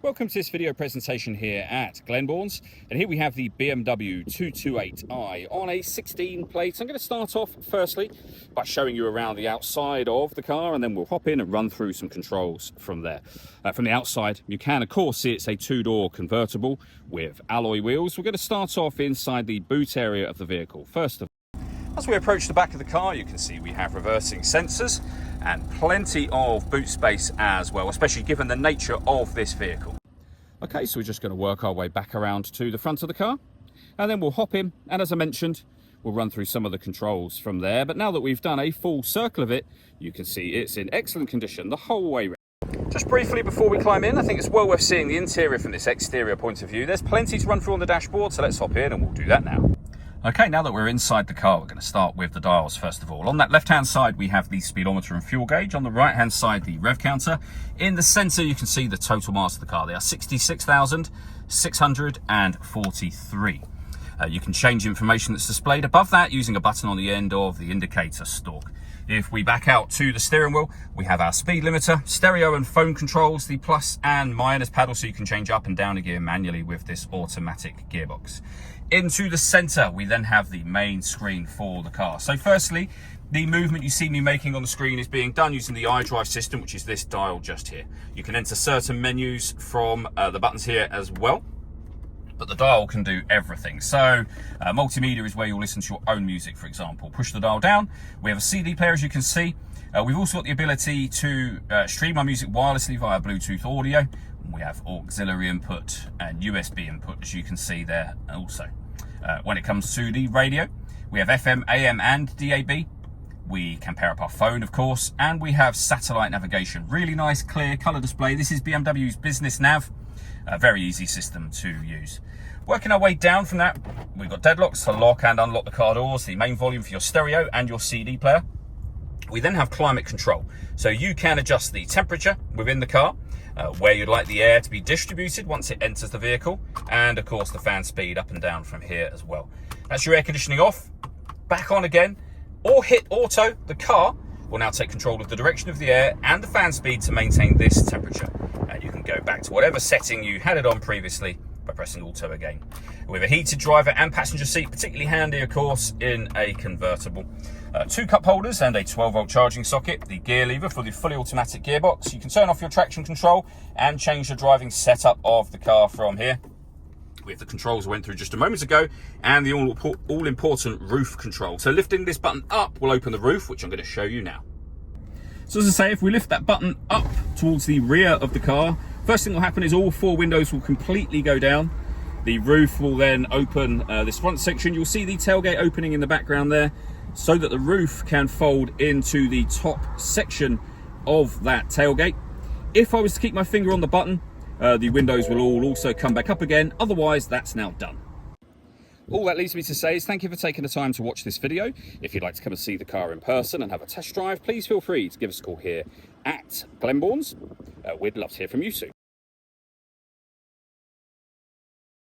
Welcome to this video presentation here at Glenbourne's, and here we have the BMW 228i on a 16 plate. I'm going to start off firstly by showing you around the outside of the car, and then we'll hop in and run through some controls from there. From the outside, you can of course see it's a two-door convertible with alloy wheels. We're going to start off inside the boot area of the vehicle. First of all, as we approach the back of the car, you can see we have reversing sensors and plenty of boot space as well, especially given the nature of this vehicle. Okay, so we're just going to work our way back around to the front of the car, and then we'll hop in, and as I mentioned, we'll run through some of the controls from there. But now that we've done a full circle of it, you can see it's in excellent condition the whole way around. Just briefly before we climb in, I think it's well worth seeing the interior from this exterior point of view. There's plenty to run through on the dashboard, so let's hop in and we'll do that now. Okay, now that we're inside the car, we're going to start with the dials first of all. On that left-hand side, we have the speedometer and fuel gauge. On the right-hand side, the rev counter. In the centre, you can see the total mass of the car. They are 66,643. You can change information that's displayed above that using a button on the end of the indicator stalk. If we back out to the steering wheel, we have our speed limiter, stereo and phone controls, the plus and minus paddle, so you can change up and down a gear manually with this automatic gearbox. Into the center, we then have the main screen for the car. So firstly, the movement you see me making on the screen is being done using the iDrive system, which is this dial just here. You can enter certain menus from the buttons here as well, but the dial can do everything. So multimedia is where you'll listen to your own music, for example. Push the dial down. We have a CD player, as you can see. We've also got the ability to stream our music wirelessly via Bluetooth audio. We have auxiliary input and USB input, as you can see there also. When it comes to the radio, we have FM, AM and DAB. We can pair up our phone, of course, and we have satellite navigation. Really nice, clear colour display. This is BMW's Business Nav. A very easy system to use. Working our way down from that, we've got deadlocks to lock and unlock the car doors, the main volume for your stereo and your CD player. We then have climate control, so you can adjust the temperature within the car, where you'd like the air to be distributed once it enters the vehicle, and of course the fan speed up and down from here as well. That's your air conditioning off, back on again, or hit auto. The car will now take control of the direction of the air and the fan speed to maintain this temperature. And you can go back to whatever setting you had it on previously by pressing auto again. With a heated driver and passenger seat, particularly handy of course in a convertible. Two cup holders and a 12-volt charging socket, the gear lever for the fully automatic gearbox. You can turn off your traction control and change the driving setup of the car from here. We have the controls I went through just a moment ago, and the all-important roof control. So lifting this button up will open the roof, which I'm going to show you now. So as I say, if we lift that button up towards the rear of the car, first thing that will happen is all four windows will completely go down. The roof will then open this front section. You'll see the tailgate opening in the background there, so that the roof can fold into the top section of that tailgate. If I was to keep my finger on the button, the windows will all also come back up again. Otherwise, that's now done. All that leaves me to say is thank you for taking the time to watch this video. If you'd like to come and see the car in person and have a test drive, please feel free to give us a call here at Glenbourne's. We'd love to hear from you soon.